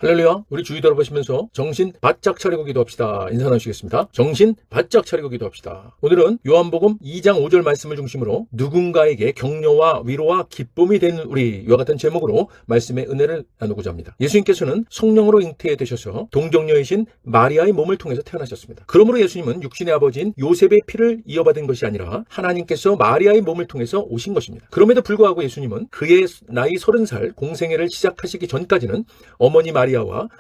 할렐루야. 우리 주의 돌아보시면서 정신 바짝 차리고 기도합시다. 인사 나누시겠습니다. 정신 바짝 차리고 기도합시다. 오늘은 요한복음 2장 5절 말씀을 중심으로 누군가에게 격려와 위로와 기쁨이 되는 우리, 이와 같은 제목으로 말씀의 은혜를 나누고자 합니다. 예수님께서는 성령으로 잉태되셔서 동정녀이신 마리아의 몸을 통해서 태어나셨습니다. 그러므로 예수님은 육신의 아버지인 요셉의 피를 이어받은 것이 아니라 하나님께서 마리아의 몸을 통해서 오신 것입니다. 그럼에도 불구하고 예수님은 그의 나이 30살 공생애를 시작하시기 전까지는 어머니 마리아와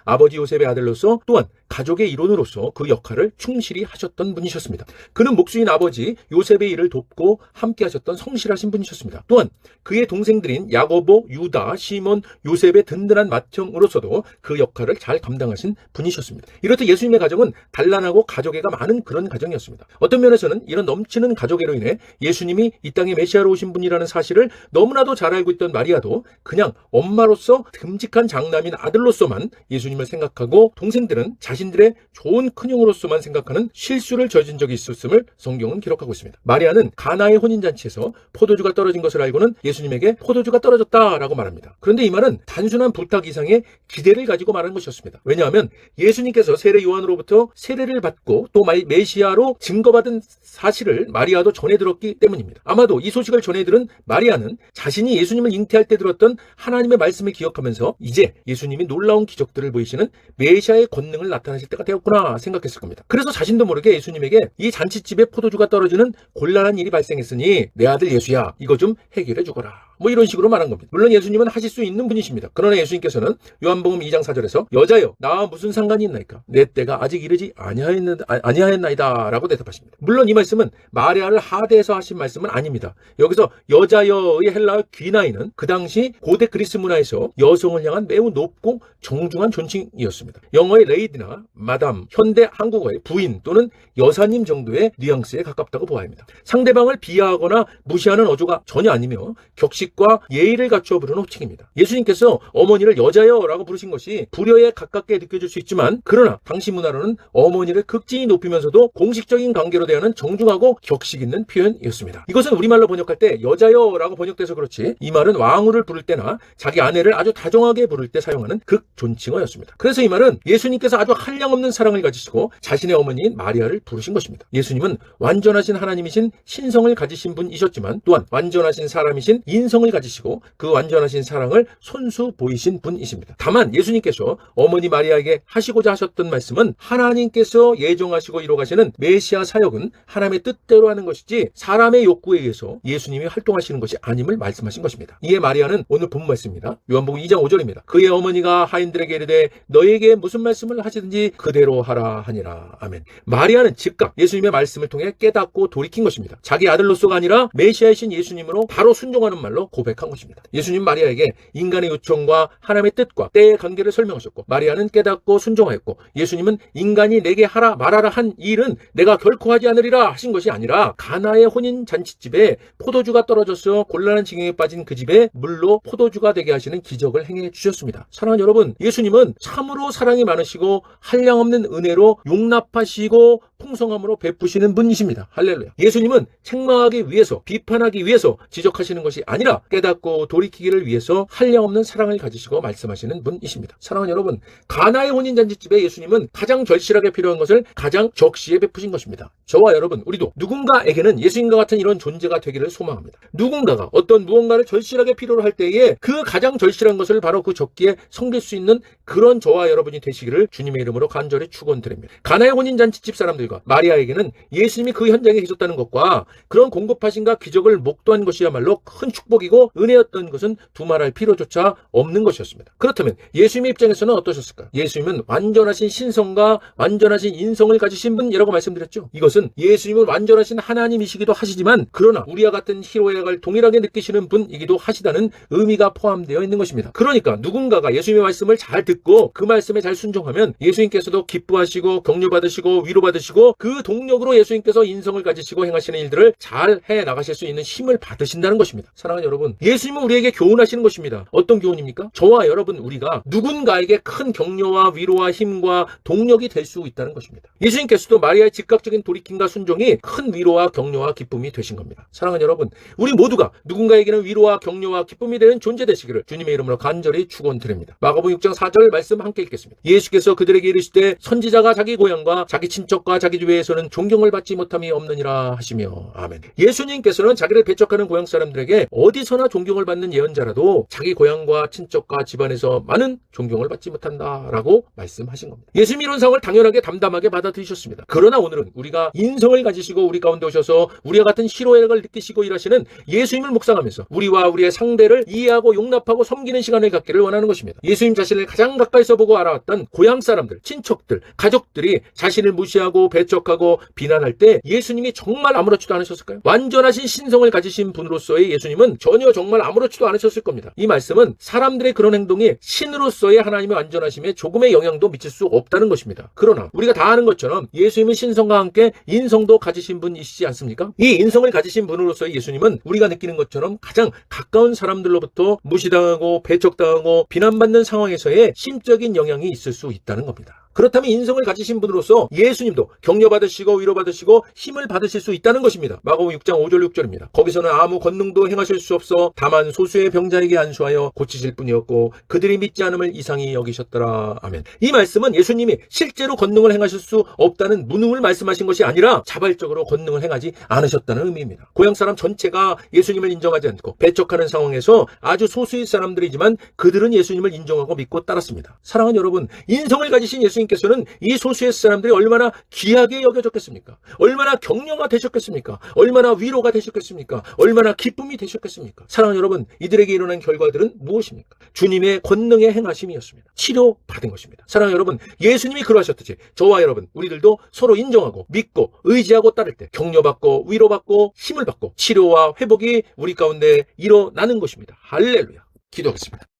아버지 요셉의 아들로서 또한 가족의 일원으로서 그 역할을 충실히 하셨던 분이셨습니다. 그는 목수인 아버지 요셉의 일을 돕고 함께 하셨던 성실하신 분이셨습니다. 또한 그의 동생들인 야고보, 유다, 시몬, 요셉의 든든한 맏형으로서도 그 역할을 잘 감당하신 분이셨습니다. 이렇듯 예수님의 가정은 단란하고 가족애가 많은 그런 가정이었습니다. 어떤 면에서는 이런 넘치는 가족애로 인해 예수님이 이 땅에 메시아로 오신 분이라는 사실을 너무나도 잘 알고 있던 마리아도 그냥 엄마로서 듬직한 장남인 아들로서만 예수님을 생각하고 동생들은 자신들의 좋은 큰형으로서만 생각하는 실수를 저진 적이 있었음을 성경은 기록하고 있습니다. 마리아는 가나의 혼인잔치에서 포도주가 떨어진 것을 알고는 예수님에게 포도주가 떨어졌다라고 말합니다. 그런데 이 말은 단순한 부탁 이상의 기대를 가지고 말하는 것이었습니다. 왜냐하면 예수님께서 세례 요한으로부터 세례를 받고 또 메시아로 증거받은 사실을 마리아도 전해 들었기 때문입니다. 아마도 이 소식을 전해 들은 마리아는 자신이 예수님을 잉태할 때 들었던 하나님의 말씀을 기억하면서 이제 예수님이 놀라운 기적들을 보이시는 메시아의 권능을 나타내실 때가 되었구나 생각했을 겁니다. 그래서 자신도 모르게 예수님에게 이 잔치집에 포도주가 떨어지는 곤란한 일이 발생했으니 내 아들 예수야, 이거 좀 해결해 주거라, 뭐 이런 식으로 말한 겁니다. 물론 예수님은 하실 수 있는 분이십니다. 그러나 예수님께서는 요한복음 2장 4절에서 여자여, 나와 무슨 상관이 있나이까? 내 때가 아직 이르지 아니하였나이다 라고 대답하십니다. 물론 이 말씀은 마리아를 하대해서 하신 말씀은 아닙니다. 여기서 여자여의 헬라어 귀나이는 그 당시 고대 그리스 문화에서 여성을 향한 매우 높고 정중한 존칭이었습니다. 영어의 레이디나 마담, 현대 한국어의 부인 또는 여사님 정도의 뉘앙스에 가깝다고 보아야 합니다. 상대방을 비하하거나 무시하는 어조가 전혀 아니며 격식과 예의를 갖추어 부르는 호칭입니다. 예수님께서 어머니를 여자여라고 부르신 것이 불효에 가깝게 느껴질 수 있지만, 그러나 당시 문화로는 어머니를 극진히 높이면서도 공식적인 관계로 대하는 정중하고 격식 있는 표현이었습니다. 이것은 우리말로 번역할 때 여자여라고 번역돼서 그렇지, 이 말은 왕후를 부를 때나 자기 아내를 아주 다정하게 부를 때 사용하는 극존칭어였습니다. 그래서 이 말은 예수님께서 아주 한량없는 사랑을 가지시고 자신의 어머니인 마리아를 부르신 것입니다. 예수님은 완전하신 하나님이신 신성을 가지신 분이셨지만 또한 완전하신 사람이신 인성을 가지시고 그 완전하신 사랑을 손수 보이신 분이십니다. 다만 예수님께서 어머니 마리아에게 하시고자 하셨던 말씀은 하나님께서 예정하시고 이루어가시는 메시아 사역은 하나님의 뜻대로 하는 것이지 사람의 욕구에 의해서 예수님이 활동하시는 것이 아님을 말씀하신 것입니다. 이에 마리아는 오늘 본문 말씀입니다. 요한복음 2장 5절입니다. 그의 어머니가 하인들에게 이르되 너에게 무슨 말씀을 하시든지 그대로 하라 하니라. 아멘. 마리아는 즉각 예수님의 말씀을 통해 깨닫고 돌이킨 것입니다. 자기 아들로서가 아니라 메시아이신 예수님으로 바로 순종하는 말로 고백한 것입니다. 예수님 마리아에게 인간의 요청과 하나님의 뜻과 때의 관계를 설명하셨고, 마리아는 깨닫고 순종하였고, 예수님은 인간이 내게 하라 말하라 한 일은 내가 결코 하지 않으리라 하신 것이 아니라 가나의 혼인 잔치집에 포도주가 떨어져서 곤란한 지경에 빠진 그 집에 물로 포도주가 되게 하시는 기적을 행해 주셨습니다. 사랑하는 여러분, 예수님은 참으로 사랑이 많으시고 한량없는 은혜로 용납하시고 풍성함으로 베푸시는 분이십니다. 할렐루야. 예수님은 책망하기 위해서, 비판하기 위해서 지적하시는 것이 아니라 깨닫고 돌이키기를 위해서 한량없는 사랑을 가지시고 말씀하시는 분이십니다. 사랑하는 여러분, 가나의 혼인잔치집에 예수님은 가장 절실하게 필요한 것을 가장 적시에 베푸신 것입니다. 저와 여러분, 우리도 누군가에게는 예수님과 같은 이런 존재가 되기를 소망합니다. 누군가가 어떤 무언가를 절실하게 필요로 할 때에 그 가장 절실한 것을 바로 그 적기에 섬길 수 있는 그런 저와 여러분이 되시기를 주님의 이름으로 간절히 축원드립니다. 가나의 혼인잔치집 사람들과 마리아에게는 예수님이 그 현장에 계셨다는 것과 그런 공급하신가 기적을 목도한 것이야말로 큰 축복이고 은혜였던 것은 두말할 필요조차 없는 것이었습니다. 그렇다면 예수님의 입장에서는 어떠셨을까요? 예수님은 완전하신 신성과 완전하신 인성을 가지신 분이라고 말씀드렸죠. 이것은 예수님은 완전하신 하나님이시기도 하시지만 그러나 우리와 같은 희로애락을 동일하게 느끼시는 분이기도 하시다는 의미가 포함되어 있는 것입니다. 그러니까 누군가가 예수님의 말씀을 잘 듣고 그 말씀에 잘 순종하면 예수님께서도 기뻐하시고 격려받으시고 위로받으시고 그 동력으로 예수님께서 인성을 가지시고 행하시는 일들을 잘 해나가실 수 있는 힘을 받으신다는 것입니다. 사랑하는 여러분, 여러분, 예수님은 우리에게 교훈하시는 것입니다. 어떤 교훈입니까? 저와 여러분 우리가 누군가에게 큰 격려와 위로와 힘과 동력이 될 수 있다는 것입니다. 예수님께서도 마리아의 즉각적인 돌이킴과 순종이 큰 위로와 격려와 기쁨이 되신 겁니다. 사랑하는 여러분, 우리 모두가 누군가에게는 위로와 격려와 기쁨이 되는 존재 되시기를 주님의 이름으로 간절히 축원드립니다. 마가복음 6장 4절 말씀 함께 읽겠습니다. 예수께서 그들에게 이르시되 선지자가 자기 고향과 자기 친척과 자기 주위에서는 존경을 받지 못함이 없느니라 하시며. 아멘. 예수님께서는 자기를 배척하는 고향 사람들에게 어디서나 존경을 받는 예언자라도 자기 고향과 친척과 집안에서 많은 존경을 받지 못한다라고 말씀하신 겁니다. 예수님이 이런 상황을 당연하게 담담하게 받아들이셨습니다. 그러나 오늘은 우리가 인성을 가지시고 우리 가운데 오셔서 우리와 같은 희로애락을 느끼시고 일하시는 예수님을 묵상하면서 우리와 우리의 상대를 이해하고 용납하고 섬기는 시간을 갖기를 원하는 것입니다. 예수님 자신을 가장 가까이서 보고 알아왔던 고향 사람들, 친척들, 가족들이 자신을 무시하고 배척하고 비난할 때 예수님이 정말 아무렇지도 않으셨을까요? 완전하신 신성을 가지신 분으로서의 예수님은 전혀 정말 아무렇지도 않으셨을 겁니다. 이 말씀은 사람들의 그런 행동이 신으로서의 하나님의 완전하심에 조금의 영향도 미칠 수 없다는 것입니다. 그러나 우리가 다 아는 것처럼 예수님은 신성과 함께 인성도 가지신 분이시지 않습니까? 이 인성을 가지신 분으로서의 예수님은 우리가 느끼는 것처럼 가장 가까운 사람들로부터 무시당하고 배척당하고 비난받는 상황에서의 심적인 영향이 있을 수 있다는 겁니다. 그렇다면 인성을 가지신 분으로서 예수님도 격려받으시고 위로받으시고 힘을 받으실 수 있다는 것입니다. 마가복음 6장 5절 6절입니다. 거기서는 아무 권능도 행하실 수 없어 다만 소수의 병자에게 안수하여 고치실 뿐이었고 그들이 믿지 않음을 이상히 여기셨더라. 아멘. 이 말씀은 예수님이 실제로 권능을 행하실 수 없다는 무능을 말씀하신 것이 아니라 자발적으로 권능을 행하지 않으셨다는 의미입니다. 고향 사람 전체가 예수님을 인정하지 않고 배척하는 상황에서 아주 소수의 사람들이지만 그들은 예수님을 인정하고 믿고 따랐습니다. 사랑하는 여러분, 인성을 가지신 예수님께서는 이 소수의 사람들이 얼마나 귀하게 여겨졌겠습니까? 얼마나 격려가 되셨겠습니까? 얼마나 위로가 되셨겠습니까? 얼마나 기쁨이 되셨겠습니까? 사랑하는 여러분, 이들에게 일어난 결과들은 무엇입니까? 주님의 권능의 행하심이었습니다. 치료받은 것입니다. 사랑하는 여러분, 예수님이 그러하셨듯이 저와 여러분, 우리들도 서로 인정하고 믿고 의지하고 따를 때 격려받고 위로받고 힘을 받고 치료와 회복이 우리 가운데 일어나는 것입니다. 할렐루야. 기도하겠습니다.